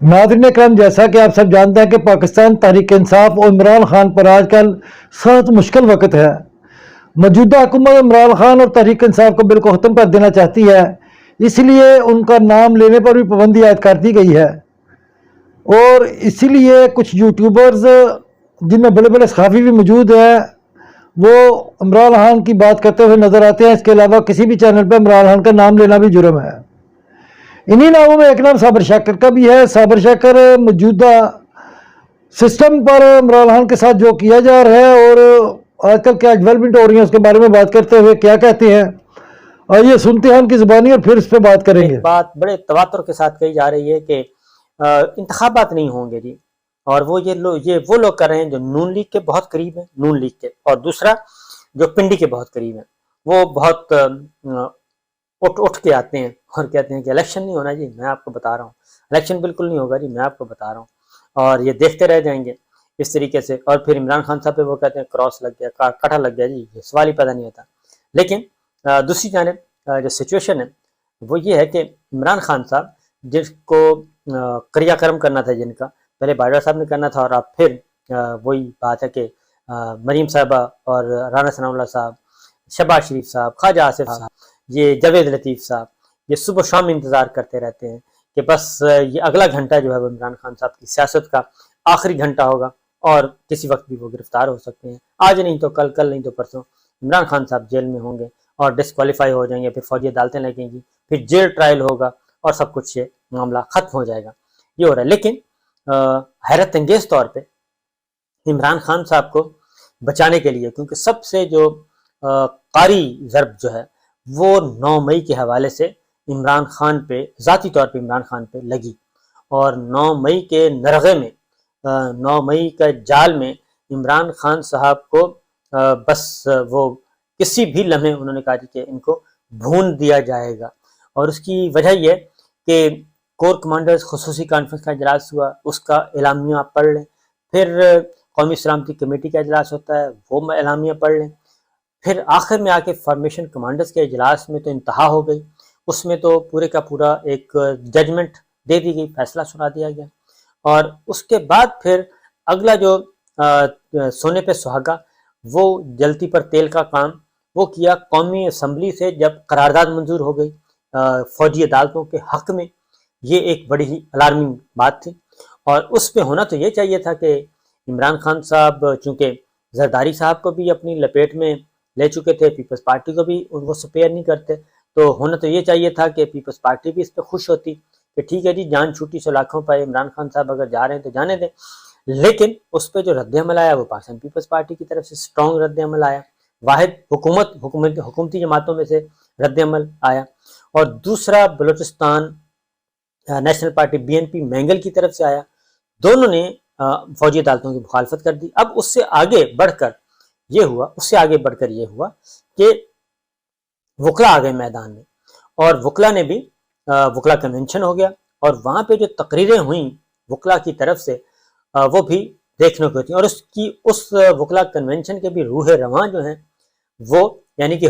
ناظرین اکرام، جیسا کہ آپ سب جانتے ہیں کہ پاکستان تحریک انصاف اور عمران خان پر آج کل سخت مشکل وقت ہے۔ موجودہ حکومت عمران خان اور تحریک انصاف کو بالکل ختم کر دینا چاہتی ہے، اس لیے ان کا نام لینے پر بھی پابندی عائد کر دی گئی ہے، اور اسی لیے کچھ یوٹیوبرز جن میں بڑے بڑے صحافی بھی موجود ہیں وہ عمران خان کی بات کرتے ہوئے نظر آتے ہیں۔ اس کے علاوہ کسی بھی چینل پہ عمران خان کا نام لینا بھی جرم ہے۔ انہی ناموں میں ایک نام صابر شاکر کا بھی ہے۔ صابر شاکر موجودہ سسٹم پر عمران خان کے ساتھ جو کیا جا رہا ہے اور آج کل کیا ڈیولپمنٹ ہو رہی ہے اس کے بارے میں بات کرتے ہوئے کیا کہتے ہیں، آئیے سنتے ہیں ان کی زبانی اور پھر اس پہ بات کریں گے۔ ایک بات بڑے تواتر کے ساتھ کہی جا رہی ہے کہ انتخابات نہیں ہوں گے جی، اور وہ وہ لوگ کر رہے ہیں جو نون لیگ کے بہت قریب ہیں، نون لیگ کے، اور دوسرا جو پنڈی کے بہت قریب ہیں، وہ بہت اٹھ کے آتے ہیں اور کہتے ہیں کہ الیکشن نہیں ہونا جی، میں آپ کو بتا رہا ہوں الیکشن بالکل نہیں ہوگا جی، میں آپ کو بتا رہا ہوں، اور یہ دیکھتے رہ جائیں گے اس طریقے سے۔ اور پھر عمران خان صاحب پہ وہ کہتے ہیں کراس لگ گیا، کٹا لگ گیا جی، یہ سوال ہی پیدا نہیں ہوتا۔ لیکن دوسری جانب جو سچویشن ہے وہ یہ ہے کہ عمران خان صاحب جس کو کریا کرم کرنا تھا، جن کا پہلے باجوہ صاحب نے کرنا تھا، اور اب پھر وہی بات ہے کہ مریم صاحبہ اور رانا ثناء اللہ صاحب، شہباز شریف صاحب، خواجہ آصف صاحب، یہ جاوید لطیف صاحب، یہ صبح شام انتظار کرتے رہتے ہیں کہ بس یہ اگلا گھنٹہ جو ہے وہ عمران خان صاحب کی سیاست کا آخری گھنٹہ ہوگا، اور کسی وقت بھی وہ گرفتار ہو سکتے ہیں، آج نہیں تو کل، کل نہیں تو پرسوں عمران خان صاحب جیل میں ہوں گے اور ڈسکوالیفائی ہو جائیں گے، پھر فوجی عدالتیں لگیں گی، پھر جیل ٹرائل ہوگا اور سب کچھ یہ معاملہ ختم ہو جائے گا، یہ ہو رہا ہے۔ لیکن حیرت انگیز طور پہ عمران خان صاحب کو بچانے کے لیے، کیونکہ سب سے جو قاری ضرب جو ہے وہ 9 مئی کے حوالے سے عمران خان پہ، ذاتی طور پہ عمران خان پہ لگی، اور 9 مئی کے نرغے میں، 9 مئی کا جال میں عمران خان صاحب کو بس وہ کسی بھی لمحے انہوں نے کہا کہ ان کو بھون دیا جائے گا، اور اس کی وجہ یہ کہ کور کمانڈرز خصوصی کانفرنس کا اجلاس ہوا، اس کا اعلامیہ آپ پڑھ لیں، پھر قومی سلامتی کمیٹی کا اجلاس ہوتا ہے، وہ اعلامیہ پڑھ لیں، پھر آخر میں آ کے فارمیشن کمانڈرز کے اجلاس میں تو انتہا ہو گئی، اس میں تو پورے کا پورا ایک ججمنٹ دے دی گئی، فیصلہ سنا دیا گیا، اور اس کے بعد پھر اگلا جو سونے پہ سہاگا، وہ جلتی پر تیل کا کام وہ کیا قومی اسمبلی سے جب قرارداد منظور ہو گئی فوجی عدالتوں کے حق میں۔ یہ ایک بڑی ہی الارمنگ بات تھی، اور اس پہ ہونا تو یہ چاہیے تھا کہ عمران خان صاحب چونکہ زرداری صاحب کو بھی اپنی لپیٹ میں لے چکے تھے، پیپلز پارٹی کو بھی ان کو سپیئر نہیں کرتے، تو ہونا تو یہ چاہیے تھا کہ پیپلز پارٹی بھی اس پہ خوش ہوتی کہ ٹھیک ہے جی، جان چھوٹی سو لاکھوں پہ عمران خان صاحب اگر جا رہے ہیں تو جانے دیں۔ لیکن اس پہ جو رد عمل آیا وہ پاکستان پیپلز پارٹی کی طرف سے اسٹرانگ رد عمل آیا، واحد حکومتی جماعتوں میں سے رد عمل آیا، اور دوسرا Balochistan national party BNP Mengal کی طرف سے آیا، دونوں نے فوجی عدالتوں کی مخالفت کر دی۔ اب اس سے آگے بڑھ کر یہ ہوا کہ وکلا آ گئے میدان میں، اور وکلا نے بھی وکلا کنونشن ہو گیا، اور وہاں پہ جو تقریریں ہوئیں وکلا کی طرف سے وہ بھی دیکھنے کو تھیں، اور اس وکلا کنونشن کے بھی روح رواں جو ہیں وہ، یعنی کہ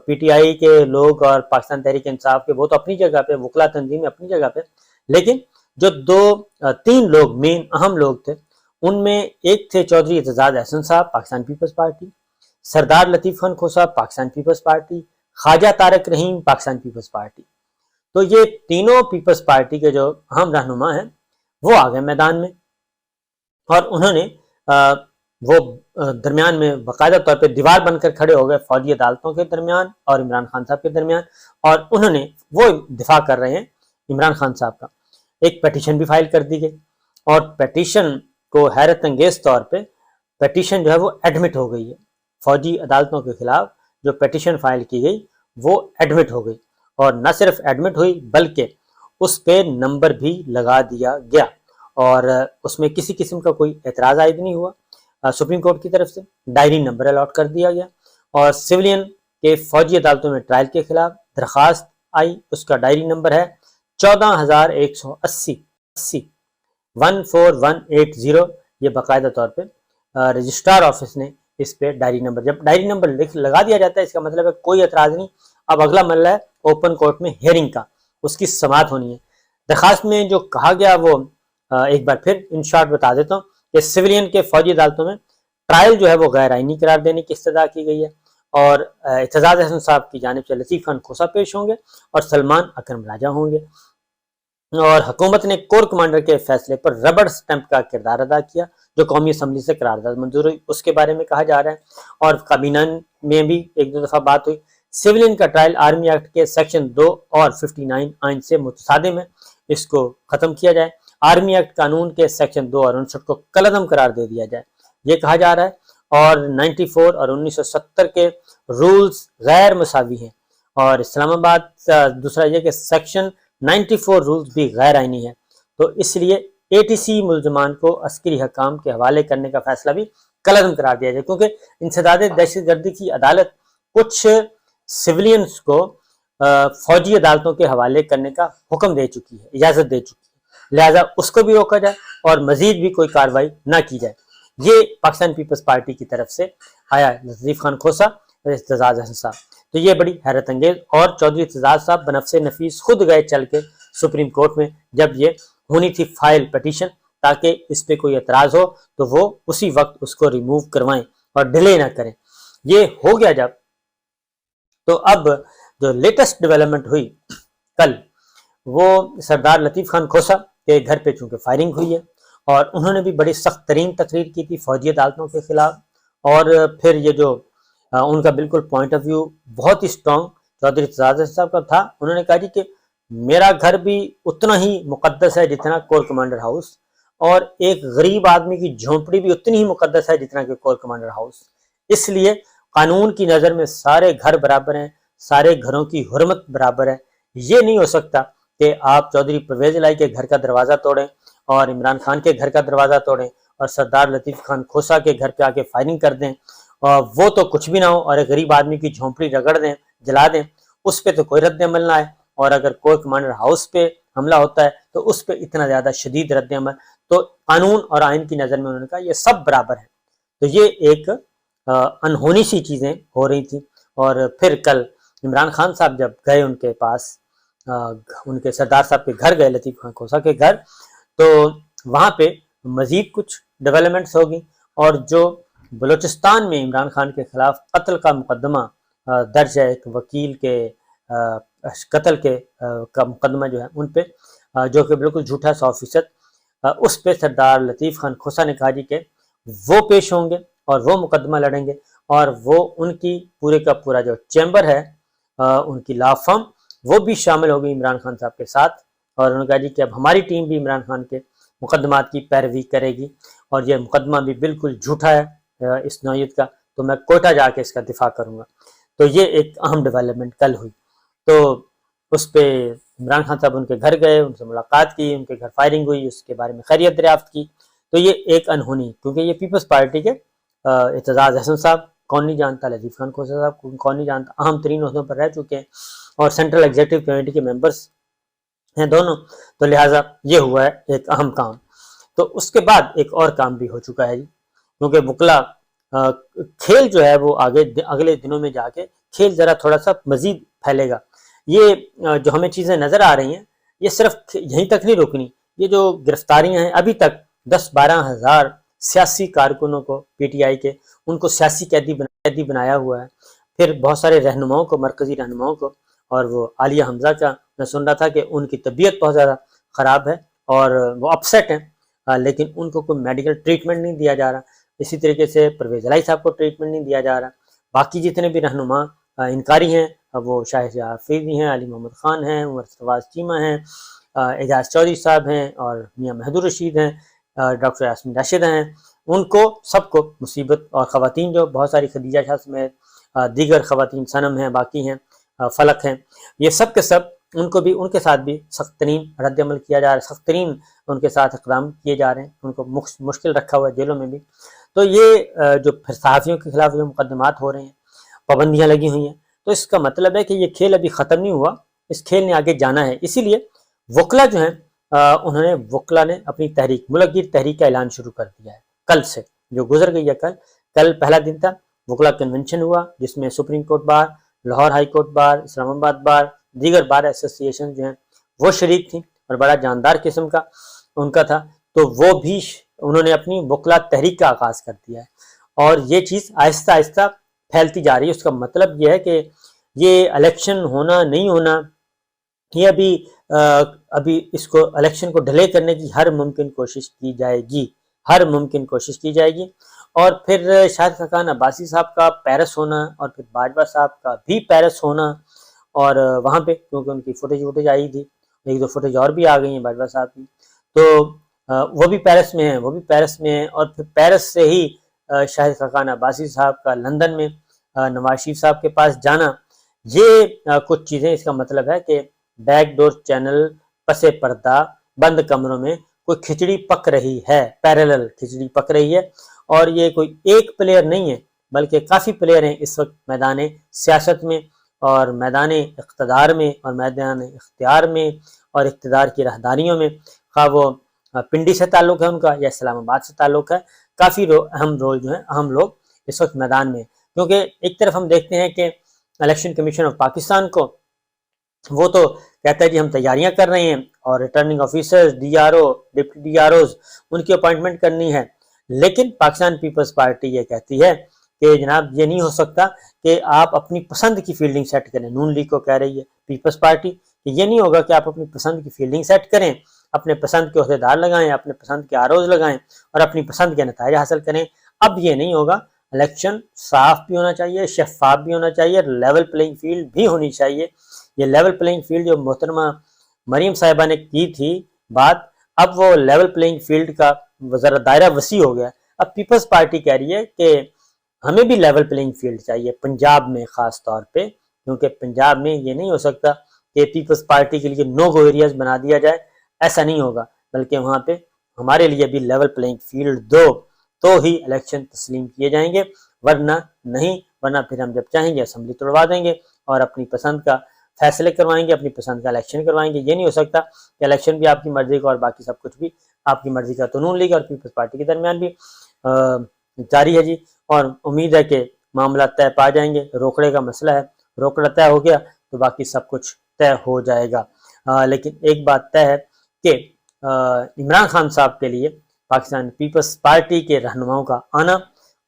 PTI کے لوگ اور پاکستان تحریک انصاف کے، وہ تو اپنی جگہ پہ، وکلا تنظیم اپنی جگہ پہ، لیکن جو 3 لوگ مین اہم لوگ تھے، ان میں ایک تھے چودھری اعتزاز احسن صاحب پاکستان پیپلز پارٹی، سردار لطیف خان کھو صاحب پاکستان پیپلز پارٹی، خواجہ طارق رحیم پاکستان پیپلز پارٹی۔ تو یہ تینوں پیپلز پارٹی کے جو اہم رہنما ہیں وہ آ گئے میدان میں، اور انہوں نے وہ درمیان میں باقاعدہ طور پہ دیوار بن کر کھڑے ہو گئے فوجی عدالتوں کے درمیان اور عمران خان صاحب کے درمیان، اور انہوں نے وہ دفاع کر رہے ہیں عمران خان صاحب کا۔ ایک پیٹیشن بھی فائل کر دی گئی، اور پیٹیشن کو حیرت انگیز طور پہ پیٹیشن جو ہے وہ ایڈمٹ ہو گئی ہے، فوجی عدالتوں کے خلاف جو پیٹیشن فائل کی گئی وہ ایڈمٹ ہو گئی، اور نہ صرف ایڈمٹ ہوئی بلکہ اس پہ نمبر بھی لگا دیا گیا، اور اس میں کسی قسم کا کوئی اعتراض عائد نہیں ہوا۔ سپریم کورٹ کی طرف سے ڈائری نمبر الاٹ کر دیا گیا، اور سویلین کے فوجی عدالتوں میں ٹرائل کے خلاف درخواست آئی، اس کا ڈائری نمبر ہے 14180 14180۔ یہ باقاعدہ طور پہ رجسٹرار آفس نے اس پہ ڈائری نمبر، جب ڈائری نمبر لگا دیا جاتا ہے اس کا مطلب ہے کوئی اعتراض نہیں، اب اگلا مرحلہ ہے اوپن کورٹ میں ہیئرنگ کا، اس کی سماعت ہونی ہے۔ درخواست میں جو کہا گیا وہ ایک بار پھر ان شارٹ بتا دیتا ہوں کہ سویلین کے فوجی عدالتوں میں ٹرائل جو ہے وہ غیر آئینی قرار دینے کی استدعا کی گئی ہے، اور اعتزاز احسن صاحب کی جانب سے لطیف خان کھوسا پیش ہوں گے اور سلمان اکرم راجہ ہوں گے، اور حکومت نے کور کمانڈر کے فیصلے پر ربڑ سٹمپ کا کردار ادا کیا جو قومی اسمبلی سے قرارداد منظور ہوئی، اس کے بارے میں کہا جا رہا ہے، اور کابینہ میں بھی ایک دو دفعہ بات ہوئی۔ سویلین کا ٹرائل آرمی ایکٹ کے سیکشن 2 اور 59 آئین سے متصادم ہے، اس کو ختم کیا جائے، آرمی ایکٹ قانون کے سیکشن 2 اور 59 کو کالعدم قرار دے دیا جائے، یہ کہا جا رہا ہے، اور 94 اور 1970 کے رولز غیر مساوی ہیں، اور اسلام آباد دوسرا یہ کہ سیکشن 94 رولز بھی غیر آئینی ہے، تو اس لیے ATC ملزمان کو عسکری حکام کے حوالے کرنے کا فیصلہ بھی کالعدم قرار دیا جائے، کیونکہ انسداد دہشت گردی کی عدالت کچھ سویلینز کو فوجی عدالتوں کے حوالے کرنے کا حکم دے چکی ہے، اجازت دے چکی ہے، لہذا اس کو بھی روکا جائے اور مزید بھی کوئی کارروائی نہ کی جائے۔ یہ پاکستان پیپلز پارٹی کی طرف سے آیا لطیف خان کھوسا اور اعتزاز احسن صاحب، تو یہ بڑی حیرت انگیز، اور چودھری اعتزاز صاحب بنفس نفیس خود گئے چل کے سپریم کورٹ میں جب یہ ہونی تھی فائل پٹیشن، تاکہ اس پہ کوئی اعتراض ہو تو وہ اسی وقت اس کو ریموو کروائیں اور ڈیلے نہ کریں۔ یہ ہو گیا جب، تو اب جو لیٹسٹ ڈیولپمنٹ ہوئی کل، وہ سردار لطیف خان کھوسا کے گھر پہ چونکہ فائرنگ ہوئی ہے، اور انہوں نے بھی بڑی سخت ترین تقریر کی تھی فوجی عدالتوں کے خلاف، اور پھر یہ جو ان کا بالکل پوائنٹ آف ویو بہت ہی اسٹرانگ چودھری اعتزاز احسن صاحب کا تھا، انہوں نے کہا جی کہ میرا گھر بھی اتنا ہی مقدس ہے جتنا کور کمانڈر ہاؤس، اور ایک غریب آدمی کی جھونپڑی بھی اتنی ہی مقدس ہے جتنا کہ کور کمانڈر ہاؤس، اس لیے قانون کی نظر میں سارے گھر برابر ہیں، سارے گھروں کی حرمت برابر ہے، یہ نہیں ہو سکتا کہ آپ چودھری پرویز الہی کے گھر کا دروازہ توڑیں اور عمران خان کے گھر کا دروازہ توڑیں اور سردار لطیف خان کھوسا کے گھر پہ آ کے فائرنگ کر دیں، اور وہ تو کچھ بھی نہ ہو، اور ایک غریب آدمی کی جھونپڑی رگڑ دیں، جلا دیں، اس پہ تو کوئی رد عمل نہ آئے، اور اگر کور کمانڈر ہاؤس پہ حملہ ہوتا ہے تو اس پہ اتنا زیادہ شدید رد عمل، تو قانون اور آئین کی نظر میں انہوں نے کہا یہ سب برابر ہیں، تو یہ ایک انہونی سی چیزیں ہو رہی تھیں۔ اور پھر کل عمران خان صاحب جب گئے ان کے پاس، ان کے سردار صاحب کے گھر گئے، لطیف خان کھوسا کے گھر، تو وہاں پہ مزید کچھ ڈیولپمنٹس ہوگی، اور جو بلوچستان میں عمران خان کے خلاف قتل کا مقدمہ درج ہے، ایک وکیل کے قتل کا مقدمہ جو ہے ان پہ، جو کہ بالکل جھوٹا 100%، اس پہ سردار لطیف خان کھوسا نے کہا جی کہ وہ پیش ہوں گے اور وہ مقدمہ لڑیں گے، اور وہ ان کی پورے کا پورا جو چیمبر ہے، ان کی لا فرم، وہ بھی شامل ہوگی عمران خان صاحب کے ساتھ، اور انہوں نے کہا جی کہ اب ہماری ٹیم بھی عمران خان کے مقدمات کی پیروی کرے گی، اور یہ مقدمہ بھی بالکل جھوٹا ہے اس نوعیت کا، تو میں کوئٹہ جا کے اس کا دفاع کروں گا۔ تو یہ ایک اہم ڈیولپمنٹ کل ہوئی، تو اس پہ عمران خان صاحب ان کے گھر گئے، ان سے ملاقات کی، ان کے گھر فائرنگ ہوئی، اس کے بارے میں خیریت دریافت کی، تو یہ ایک انہونی، کیونکہ یہ پیپلز پارٹی کے اعتزاز احسن صاحب کون نہیں جانتا، لطیف خان کھوسا صاحب کون نہیں جانتا، اہم ترین عہدوں پر رہ چکے ہیں، اور سینٹرل ایگزیکٹو کمیٹی کے ممبرس ہیں دونوں، تو لہٰذا یہ ہوا ہے ایک اہم کام۔ تو اس کے بعد ایک اور کام بھی ہو چکا ہے جی، کیونکہ وکلا کھیل جو ہے وہ اگلے دنوں میں جا کے کھیل ذرا تھوڑا سا مزید پھیلے گا، یہ جو ہمیں چیزیں نظر آ رہی ہیں یہ صرف یہیں تک نہیں رکنی، یہ جو گرفتاریاں ہیں ابھی تک 10-12 ہزار سیاسی کارکنوں کو PTI کے ان کو سیاسی قیدی بنایا ہوا ہے، پھر بہت سارے رہنماؤں کو، مرکزی رہنماؤں کو، اور وہ عالیہ حمزہ کا میں سن رہا تھا کہ ان کی طبیعت بہت زیادہ خراب ہے اور وہ اپسیٹ ہیں، لیکن ان کو کوئی میڈیکل ٹریٹمنٹ نہیں دیا جا رہا، اسی طریقے سے پرویز الہی صاحب کو ٹریٹمنٹ نہیں دیا جا رہا، باقی جتنے بھی رہنما انکاری ہیں، وہ شاہ حفیظی ہیں، علی محمد خان ہیں، عمر فواز چیمہ ہیں، اعجاز چودھری صاحب ہیں، اور میاں مہدی الرشید ہیں، ڈاکٹر یاسمین راشد ہیں، ان کو سب کو مصیبت، اور خواتین جو بہت ساری، خدیجہ شاہ سمیت دیگر خواتین، صنم ہیں، باقی ہیں، فلک ہیں، یہ سب کے سب ان کو بھی، ان کے ساتھ بھی سخت ترین رد عمل کیا جا رہا ہے، سخت ترین ان کے ساتھ اقدام کیے جا رہے ہیں، ان کو مشکل رکھا ہوا ہے جیلوں میں بھی۔ تو یہ جو پھر صحافیوں کے خلاف جو مقدمات ہو رہے ہیں، پابندیاں لگی ہوئی ہیں، تو اس کا مطلب ہے کہ یہ کھیل ابھی ختم نہیں ہوا، اس کھیل نے آگے جانا ہے، اسی لیے وکلا جو ہیں وکلا نے اپنی تحریک، ملک گیر تحریک کا اعلان شروع کر دیا ہے کل سے، جو گزر گئی ہے کل پہلا دن تھا، وکلا کنونشن ہوا، جس میں supreme court bar, Lahore high court bar, Islamabad bar, دیگر بار ایسوسی ایشن جو ہیں وہ شریک تھیں، اور بڑا جاندار قسم کا ان کا تھا۔ تو وہ بھی انہوں نے اپنی وکلا تحریک کا آغاز کر دیا ہے اور یہ چیز آہستہ آہستہ پھیلتی جا رہی ہے۔ اس کا مطلب یہ ہے کہ یہ الیکشن ہونا نہیں ہونا، یہ ابھی اس کو الیکشن کو ڈیلے کرنے کی ہر ممکن کوشش کی جائے گی، ہر ممکن کوشش کی جائے گی۔ اور پھر شاہد خاقان عباسی صاحب کا پیرس ہونا اور پھر باجوہ صاحب کا بھی پیرس ہونا، اور وہاں پہ کیونکہ ان کی فوٹیج آئی تھی، ایک دو فوٹیج اور بھی آ گئی ہیں باجوہ صاحب کی، تو وہ بھی پیرس میں ہیں، اور پھر پیرس سے ہی شاہد خاقان عباسی صاحب کا لندن میں نواز شریف صاحب کے پاس جانا، یہ کچھ چیزیں اس کا مطلب ہے کہ بیک ڈور چینل، پس پردہ، بند کمروں میں کوئی کھچڑی پک رہی ہے، پیریلل کھچڑی پک رہی ہے، اور یہ کوئی ایک پلیئر نہیں ہے بلکہ کافی پلیئر ہیں اس وقت میدان سیاست میں اور میدان اقتدار میں اور میدان اختیار میں اور اقتدار کی راہداریوں میں، خواہ وہ پنڈی سے تعلق ہے ان کا یا اسلام آباد سے تعلق ہے، کافی اہم رول جو ہیں اہم لوگ اس وقت میدان میں، کیونکہ ایک طرف ہم دیکھتے ہیں کہ الیکشن کمیشن آف پاکستان کو وہ تو کہتا ہے کہ ہم تیاریاں کر رہے ہیں اور returning officers, D R O, deputy D R Os, ان کی اپوائنٹمنٹ کرنی ہے، لیکن پاکستان پیپلز پارٹی یہ کہتی ہے کہ جناب یہ نہیں ہو سکتا کہ آپ اپنی پسند کی فیلڈنگ سیٹ کریں۔ نون لیگ کو کہہ رہی ہے پیپلز پارٹی کہ یہ نہیں ہوگا کہ آپ اپنی پسند کی فیلڈنگ سیٹ کریں، اپنے پسند کے عہدیدار لگائیں، اپنے پسند کے آروز لگائیں اور اپنی پسند کے نتائج حاصل کریں۔ اب یہ نہیں ہوگا، الیکشن صاف بھی ہونا چاہیے، شفاف بھی ہونا چاہیے، لیول پلینگ فیلڈ بھی ہونی چاہیے۔ یہ لیول پلینگ فیلڈ جو محترمہ مریم صاحبہ نے کی تھی بات، اب وہ لیول پلینگ فیلڈ کا ذرا دائرہ وسیع ہو گیا۔ اب پیپلز پارٹی کہہ رہی ہے کہ ہمیں بھی لیول پلینگ فیلڈ چاہیے، پنجاب میں خاص طور پہ، کیونکہ پنجاب میں یہ نہیں ہو سکتا کہ پیپلز پارٹی کے لیے نو گو ایریاز بنا دیا جائے، ایسا نہیں ہوگا، بلکہ وہاں پہ ہمارے لیے بھی لیول پلینگ فیلڈ دو تو ہی الیکشن تسلیم کیے جائیں گے، ورنہ نہیں، ورنہ پھر ہم جب چاہیں گے اسمبلی توڑوا دیں گے اور اپنی پسند کا فیصلے کروائیں گے، اپنی پسند کا الیکشن کروائیں گے۔ یہ نہیں ہو سکتا کہ الیکشن بھی آپ کی مرضی کا اور باقی سب کچھ بھی آپ کی مرضی کا۔ تو نون لیگ اور پیپلز پارٹی کے درمیان بھی جاری ہے جی، اور امید ہے کہ معاملات طے پا جائیں گے۔ روکڑے کا مسئلہ ہے، روکڑا طے ہو گیا تو باقی سب کچھ طے ہو جائے گا۔ لیکن ایک بات طے ہے کہ عمران خان صاحب کے لیے پاکستان پیپلز پارٹی کے رہنماؤں کا آنا،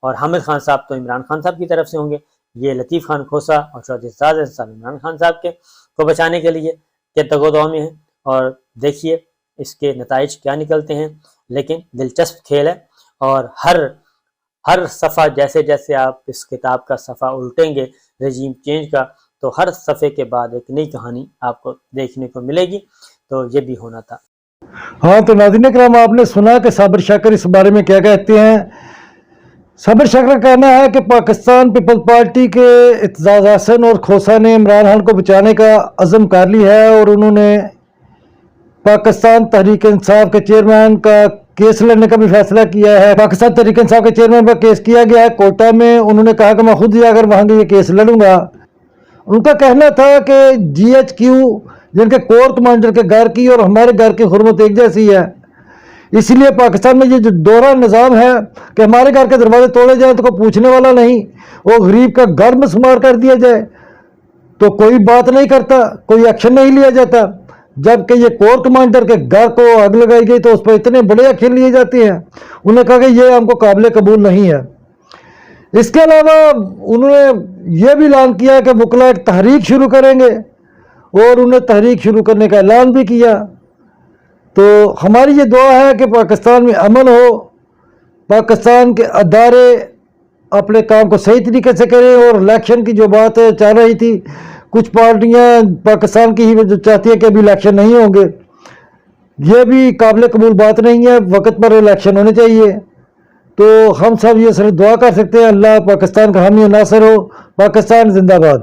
اور حامد خان صاحب تو عمران خان صاحب کی طرف سے ہوں گے، یہ لطیف خان کھوسا اور چودھری اعجاز صاحب عمران خان صاحب کے کو بچانے کے لیے جد و دو میں ہیں، اور دیکھیے اس کے نتائج کیا نکلتے ہیں۔ لیکن دلچسپ کھیل ہے، اور ہر صفحہ جیسے جیسے آپ اس کتاب کا صفحہ الٹیں گے رجیم چینج کا، تو ہر صفحے کے بعد ایک نئی کہانی آپ کو دیکھنے کو ملے گی۔ تو یہ بھی ہونا تھا۔ ہاں تو ناظرین کرام، آپ نے سنا کہ صابر شاکر اس بارے میں کیا کہتے ہیں۔ صابر شاکر کا کہنا ہے کہ پاکستان پیپل پارٹی کے اعتزاز احسن اور کھوسا نے عمران خان کو بچانے کا عزم کر لی ہے، اور انہوں نے پاکستان تحریک انصاف کے چیئرمین کا کیس لڑنے کا بھی فیصلہ کیا ہے۔ پاکستان تحریک انصاف کے چیئرمین پر کیس کیا گیا ہے کوئٹہ میں۔ انہوں نے کہا کہ میں خود جا کر وہاں یہ کیس لڑوں گا۔ ان کا کہنا تھا کہ جی ایچ کیو جن کے کور کمانڈر کے گھر کی اور ہمارے گھر کی حرمت ایک جیسی ہے، اسی لیے پاکستان میں یہ جو دورہ نظام ہے کہ ہمارے گھر کے دروازے توڑے جائیں تو کوئی پوچھنے والا نہیں، وہ غریب کا گھر مسمار کر دیا جائے تو کوئی بات نہیں کرتا، کوئی ایکشن نہیں لیا جاتا، جبکہ یہ کور کمانڈر کے گھر کو آگ لگائی گئی تو اس پر اتنے بڑے ایکشن لیے جاتے ہیں۔ انہوں نے کہا کہ یہ ہم کو قابل قبول نہیں ہے۔ اس کے علاوہ انہوں نے یہ بھی اعلان کیا کہ وکلا ایک تحریک شروع کریں گے، اور انہوں نے تحریک شروع کرنے کا اعلان بھی کیا۔ تو ہماری یہ دعا ہے کہ پاکستان میں امن ہو، پاکستان کے ادارے اپنے کام کو صحیح طریقے سے کریں، اور الیکشن کی جو بات چل رہی تھی، کچھ پارٹیاں پاکستان کی ہی جو چاہتی ہیں کہ ابھی الیکشن نہیں ہوں گے، یہ بھی قابل قبول بات نہیں ہے، وقت پر الیکشن ہونے چاہیے۔ تو ہم سب یہ صرف دعا کر سکتے ہیں اللہ پاکستان کا حامی و ناصر ہو۔ پاکستان زندہ باد۔